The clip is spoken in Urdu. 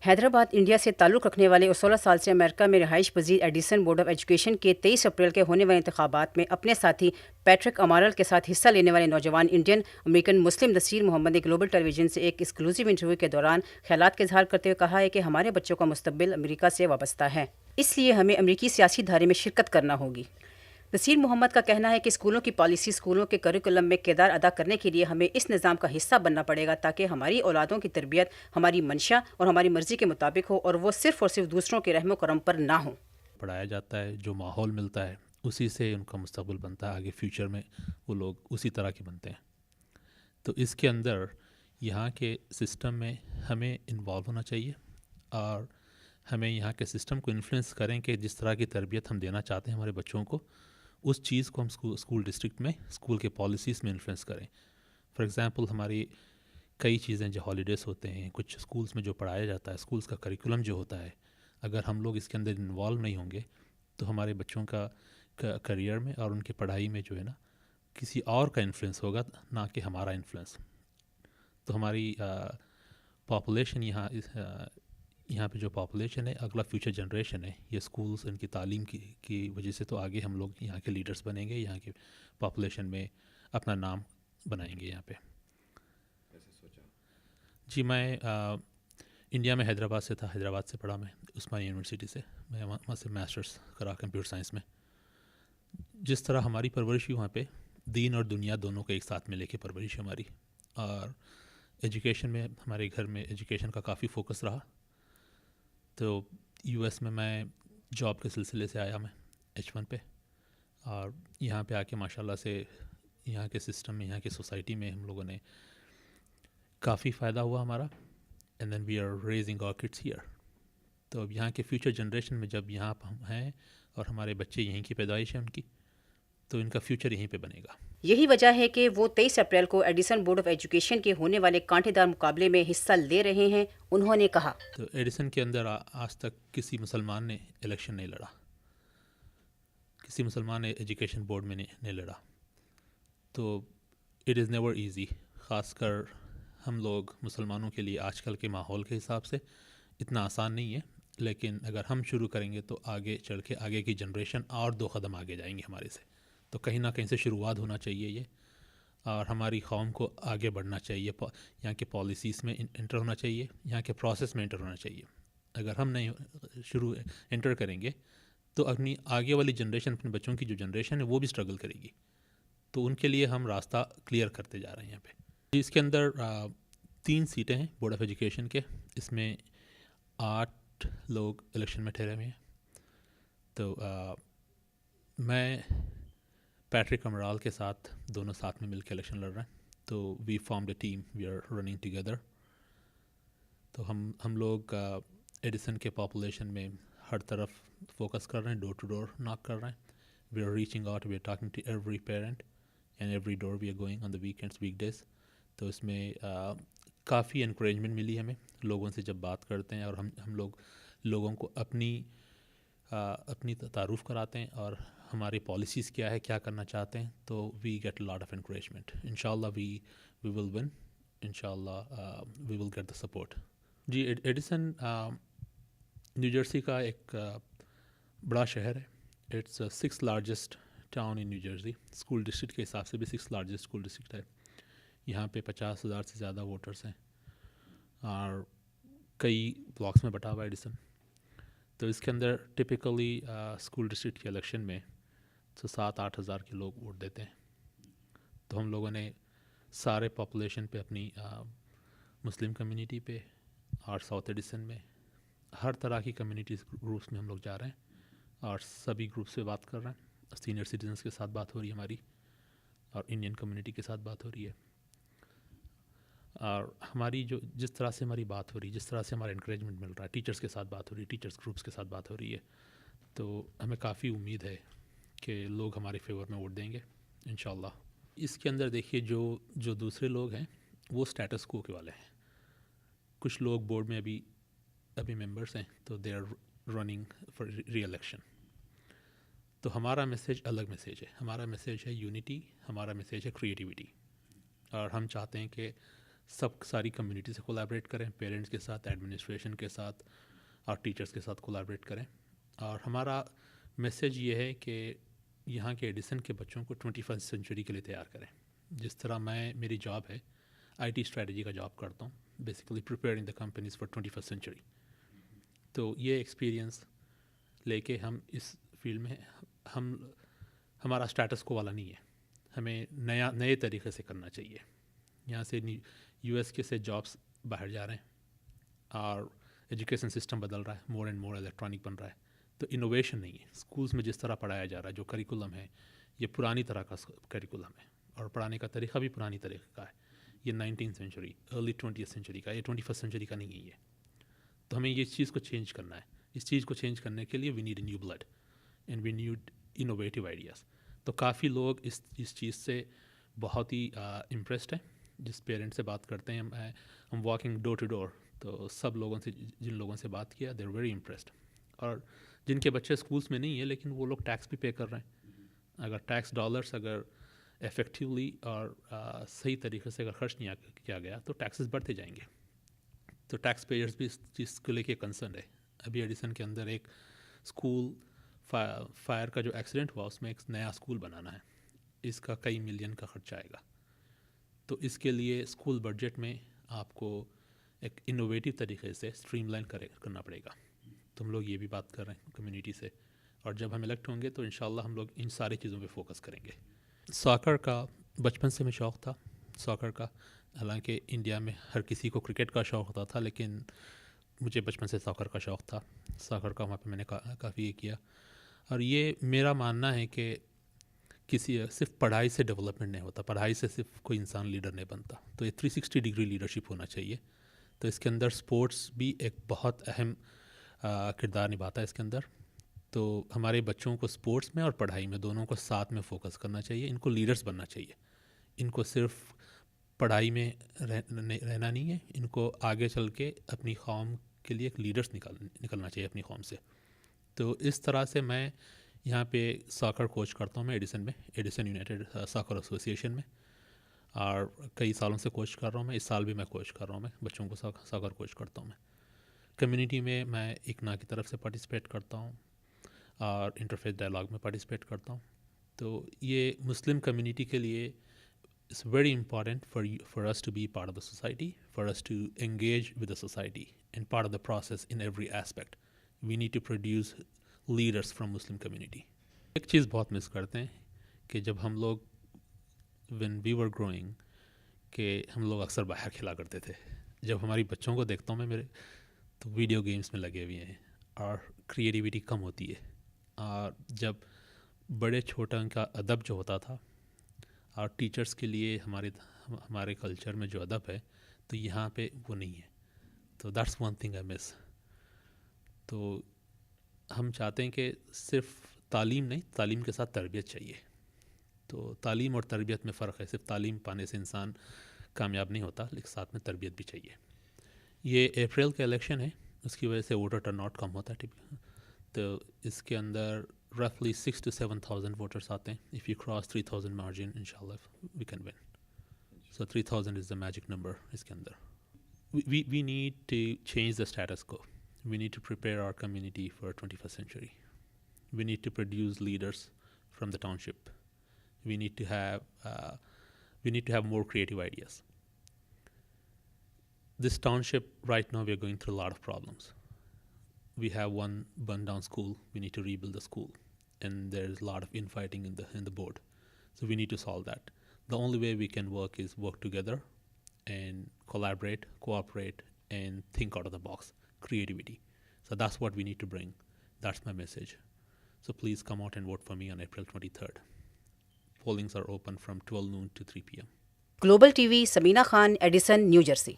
حیدرآباد انڈیا سے تعلق رکھنے والے اور 16 سال سے امریکہ میں رہائش پذیر ایڈیسن بورڈ آف ایجوکیشن کے 23 اپریل کے ہونے والے انتخابات میں اپنے ساتھی پیٹرک امارل کے ساتھ حصہ لینے والے نوجوان انڈین امریکن مسلم نصیر محمد نے گلوبل ٹیلی ویژن سے ایک ایکسکلوسیو انٹرویو کے دوران خیالات کا اظہار کرتے ہوئے کہا ہے کہ ہمارے بچوں کا مستقبل امریکہ سے وابستہ ہے، اس لیے ہمیں امریکی سیاسی دھارے میں شرکت کرنا ہوگی۔ نصیر محمد کا کہنا ہے کہ اسکولوں کی پالیسی اسکولوں کے کریکولم میں کردار ادا کرنے کے لیے ہمیں اس نظام کا حصہ بننا پڑے گا تاکہ ہماری اولادوں کی تربیت ہماری منشا اور ہماری مرضی کے مطابق ہو اور وہ صرف اور صرف دوسروں کے رحم و کرم پر نہ ہو۔ پڑھایا جاتا ہے، جو ماحول ملتا ہے اسی سے ان کا مستقبل بنتا ہے، آگے فیوچر میں وہ لوگ اسی طرح کے بنتے ہیں۔ تو اس کے اندر یہاں کے سسٹم میں ہمیں انوالو ہونا چاہیے اور ہمیں یہاں کے سسٹم کو انفلوئنس کریں کہ جس طرح کی تربیت ہم دینا چاہتے ہیں ہمارے بچوں کو، اس چیز کو ہم اسکول ڈسٹرکٹ میں اسکول کے پالیسیز میں انفلوئنس کریں۔ فار ایگزامپل ہماری کئی چیزیں جو ہالیڈیز ہوتے ہیں، کچھ اسکولس میں جو پڑھایا جاتا ہے، اسکولس کا کریکولم جو ہوتا ہے، اگر ہم لوگ اس کے اندر انوالو نہیں ہوں گے تو ہمارے بچوں کا کریئر میں اور ان کی پڑھائی میں جو ہے نا کسی اور کا انفلوئنس ہوگا، نہ کہ ہمارا انفلوئنس۔ تو ہماری پاپولیشن یہاں پہ جو پاپولیشن ہے، اگلا فیوچر جنریشن ہے، یہ اسکولس ان کی تعلیم کی وجہ سے تو آگے ہم لوگ یہاں کے لیڈرز بنیں گے، یہاں کے پاپولیشن میں اپنا نام بنائیں گے۔ یہاں پہ جی میں انڈیا میں حیدرآباد سے تھا، حیدرآباد سے پڑھا میں عثمانیہ یونیورسٹی سے، میں وہاں سے ماسٹرس کرا کمپیوٹر سائنس میں۔ جس طرح ہماری پرورش ہوئی وہاں پہ، دین اور دنیا دونوں کو ایک ساتھ میں لے کے پرورش ہماری، اور ایجوکیشن میں ہمارے گھر میں ایجوکیشن کا کافی فوکس رہا۔ تو یو ایس میں جاب کے سلسلے سے آیا، میں H1 پہ، اور یہاں پہ آ کے ماشاء اللہ سے یہاں کے سسٹم میں، یہاں کی سوسائٹی میں ہم لوگوں نے کافی فائدہ ہوا ہمارا، and then we are raising our kids here. تو اب یہاں کے فیوچر جنریشن میں جب یہاں ہم ہیں اور ہمارے بچے یہیں کی پیدائش ہے ان کی، تو ان کا فیوچر یہیں پہ بنے گا۔ یہی وجہ ہے کہ وہ 23 اپریل کو ایڈیسن بورڈ آف ایجوکیشن کے ہونے والے کانٹے دار مقابلے میں حصہ لے رہے ہیں۔ انہوں نے کہا، تو ایڈیسن کے اندر آج تک کسی مسلمان نے الیکشن نہیں لڑا، کسی مسلمان نے ایجوکیشن بورڈ میں نہیں لڑا۔ تو اٹ از نیور ایزی، خاص کر ہم لوگ مسلمانوں کے لیے آج کل کے ماحول کے حساب سے اتنا آسان نہیں ہے، لیکن اگر ہم شروع کریں گے تو آگے چل کے آگے کی جنریشن اور 2 قدم آگے جائیں گے ہمارے سے۔ تو کہیں نہ کہیں سے شروعات ہونا چاہیے یہ، اور ہماری قوم کو آگے بڑھنا چاہیے، یہاں کے پالیسیز میں انٹر ہونا چاہیے، یہاں کے پروسیس میں انٹر ہونا چاہیے۔ اگر ہم نہیں انٹر کریں گے تو اپنی آگے والی جنریشن، اپنے بچوں کی جو جنریشن ہے وہ بھی اسٹرگل کرے گی۔ تو ان کے لیے ہم راستہ کلیئر کرتے جا رہے ہیں یہاں پہ۔ اس کے اندر 3 سیٹیں ہیں بورڈ آف ایجوکیشن کے، اس میں 8 لوگ الیکشن میں ٹھہرے ہوئے ہیں۔ تو میں پیٹرک امرال کے ساتھ دونوں ساتھ میں مل کے الیکشن لڑ رہے ہیں۔ تو we formed a team, we are running together. تو ہم لوگ ایڈیسن کے پاپولیشن میں ہر طرف فوکس کر رہے ہیں، ڈور ٹو ڈور ناک کر رہے ہیں۔ We are reaching out, we are talking to every parent and every door we are going on the weekends, weekdays. تو اس میں کافی انکریجمنٹ ملی ہمیں، لوگوں سے جب بات کرتے ہیں اور ہم لوگ لوگوں کو اپنی تعارف کراتے ہیں اور ہماری پالیسیز کیا ہے، کیا کرنا چاہتے ہیں، تو we get lot of encouragement. انشاءاللہ وی ول ون، انشاءاللہ we will get the support. جی ایڈیسن نیو جرسی کا ایک بڑا شہر ہے، it's 6th largest town in New Jersey, school district کے حساب سے بھی 6th لارجسٹ اسکول ڈسٹرکٹ ہے۔ یہاں پہ 50,000 سے زیادہ ووٹرس ہیں اور کئی بلاکس میں بٹا ہوا ہے ایڈیسن۔ تو اس کے اندر ٹپیکلی اسکول ڈسٹرکٹ کے الیکشن میں تو 7-8 ہزار کے لوگ ووٹ دیتے ہیں۔ تو ہم لوگوں نے سارے پاپولیشن پہ، اپنی مسلم کمیونٹی پہ اور ساؤتھ ایڈیسن میں ہر طرح کی کمیونٹیز گروپس میں ہم لوگ جا رہے ہیں اور سبھی گروپ سے بات کر رہے ہیں۔ سینئر سٹیزنس کے ساتھ بات ہو رہی ہے ہماری، اور انڈین کمیونٹی کے ساتھ بات ہو رہی ہے، اور ہماری جس طرح سے ہماری بات ہو رہی ہے، جس طرح سے ہمارا انکریجمنٹ مل رہا ہے، ٹیچرس کے ساتھ بات ہو رہی ہے، ٹیچرس گروپس کے ساتھ بات ہو رہی ہے، تو ہمیں کافی امید ہے کہ لوگ ہمارے فیور میں ووٹ دیں گے انشاءاللہ۔ اس کے اندر دیکھیے جو دوسرے لوگ ہیں وہ اسٹیٹس کو کے والے ہیں، کچھ لوگ بورڈ میں ابھی ممبرس ہیں، تو they are running for reelection. تو ہمارا میسیج الگ میسیج ہے، ہمارا میسیج ہے یونٹی، ہمارا میسیج ہے کریٹیوٹی، اور ہم چاہتے ہیں کہ سب ساری کمیونٹی سے کولیبریٹ کریں، پیرنٹس کے ساتھ، ایڈمنسٹریشن کے ساتھ اور ٹیچرس کے ساتھ کولیبریٹ کریں. اور ہمارا میسیج یہ ہے کہ یہاں کے ایڈیسن کے بچوں کو 21 سینچری کے لیے تیار کریں. جس طرح میری جاب ہے IT اسٹریٹجی کا جاب کرتا ہوں، basically preparing the companies for 21 century. تو یہ ایکسپیرینس لے کے ہم اس فیلڈ میں ہمارا اسٹیٹس کو والا نہیں ہے، ہمیں نئے طریقے سے کرنا چاہیے. یہاں سے US کے سے جابس باہر جا رہے ہیں اور ایجوکیشن سسٹم بدل رہا ہے، مور اینڈ مور الیکٹرانک بن رہا ہے. تو انوویشن نہیں ہے. اسکولس میں جس طرح پڑھایا جا رہا ہے، جو کریکولم ہے، یہ پرانی طرح کا کریکولم ہے اور پڑھانے کا طریقہ بھی پرانی طریقے کا ہے. یہ 19 سینچری، ارلی 20 سینچری کا، یہ 21 سینچری کا نہیں ہے یہ. تو ہمیں یہ چیز کو چینج کرنا ہے. اس چیز کو چینج کرنے کے لیے we need a new blood and we need innovative ideas. تو کافی لوگ اس چیز سے بہت ہی امپریسڈ ہیں. جس پیرنٹ سے بات کرتے ہیں ہم واکنگ ڈور ٹو ڈور، تو سب لوگوں سے جن لوگوں سے بات کیا دے آر ویری امپریسڈ. اور جن کے بچے اسکولس میں نہیں ہیں لیکن وہ لوگ ٹیکس بھی پے کر رہے ہیں. اگر ٹیکس ڈالرس اگر افیکٹولی اور صحیح طریقے سے اگر خرچ نہیں کیا گیا تو ٹیکسز بڑھتے جائیں گے. تو ٹیکس پیئرز بھی اس چیز کو لے کے کنسرن ہے. ابھی ایڈیسن کے اندر ایک اسکول فائر کا جو ایکسیڈنٹ ہوا، اس میں ایک نیا اسکول بنانا ہے. اس کا کئی ملین کا خرچہ آئے گا. تو اس کے لیے اسکول بجٹ میں آپ کو ایک انوویٹیو طریقے سے اسٹریم لائن کرنا پڑے گا. تو ہم لوگ یہ بھی بات کر رہے ہیں کمیونٹی سے، اور جب ہم الیکٹ ہوں گے تو انشاءاللہ ہم لوگ ان ساری چیزوں پہ فوکس کریں گے. ساکر کا بچپن سے میں شوق تھا ساکر کا. حالانکہ انڈیا میں ہر کسی کو کرکٹ کا شوق ہوتا تھا، لیکن مجھے بچپن سے ساکر کا شوق تھا. ساکر کا وہاں پہ میں نے کافی یہ کیا. اور یہ میرا ماننا ہے کہ صرف پڑھائی سے ڈیولپمنٹ نہیں ہوتا، پڑھائی سے صرف کوئی انسان لیڈر نہیں بنتا. تو یہ 360 ڈگری لیڈرشپ ہونا چاہیے. تو اس کے اندر سپورٹس بھی ایک بہت اہم کردار نبھاتا ہے اس کے اندر. تو ہمارے بچوں کو سپورٹس میں اور پڑھائی میں دونوں کو ساتھ میں فوکس کرنا چاہیے. ان کو لیڈرز بننا چاہیے. ان کو صرف پڑھائی میں رہنا نہیں ہے، ان کو آگے چل کے اپنی قوم کے لیے ایک لیڈرز نکلنا چاہیے اپنی قوم سے. تو اس طرح سے میں یہاں پہ ساکر کوچ کرتا ہوں. میں ایڈیسن یونائٹیڈ ساکر ایسوسیشن میں، اور کئی سالوں سے کوچ کر رہا ہوں. میں اس سال بھی میں کوچ کر رہا ہوں. میں بچوں کو ساکر کوچ کرتا ہوں. میں کمیونٹی میں اکنا کی طرف سے پارٹیسپیٹ کرتا ہوں اور انٹرفیس ڈائلاگ میں پارٹیسپیٹ کرتا ہوں. تو یہ مسلم کمیونٹی کے لیے it's very important for us to be part of the society, for us to engage with the society and part of the process in every aspect. We need to produce leaders from Muslim community. ایک چیز بہت مس کرتے ہیں کہ جب ہم لوگ when we were growing کہ ہم لوگ اکثر باہر کھیلا کرتے تھے. جب ہماری بچوں کو دیکھتا ہوں میں میرے تو ویڈیو گیمز میں لگے ہوئے ہیں اور کریٹیوٹی کم ہوتی ہے. اور جب بڑے چھوٹا ان کا ادب جو ہوتا تھا، اور ٹیچرز کے لیے ہمارے کلچر میں جو ادب ہے تو یہاں پہ وہ نہیں ہے. تو دیٹس ون تھنگ آئی مس. تو ہم چاہتے ہیں کہ صرف تعلیم نہیں، تعلیم کے ساتھ تربیت چاہیے. تو تعلیم اور تربیت میں فرق ہے. صرف تعلیم پانے سے انسان کامیاب نہیں ہوتا، لیکن ساتھ میں تربیت بھی چاہیے. یہ اپریل کا الیکشن ہے، اس کی وجہ سے ووٹر ٹرن آؤٹ کم ہوتا ہے. تو اس کے اندر رفلی 6,000 to 7,000 ووٹرس آتے ہیں. اف یو کراس 3,000 مارجن انشاءاللہ we can win. So 3,000 is the magic number. اس کے اندر we need to change the status quo. We need to prepare our community for 21st century. We need to produce leaders from the township. We need to have more creative ideas. This township right now we are going through a lot of problems. We have one burned down school. We need to rebuild the school, and there is a lot of infighting in the board. So we need to solve that. The only way we can work is work together and collaborate, cooperate, and think out of the box. Creativity. So that's what we need to bring. That's my message. So please come out and vote for me on April 23rd. Pollings are open from 12 noon to 3 p.m. Global TV, Samina Khan, Edison, New Jersey.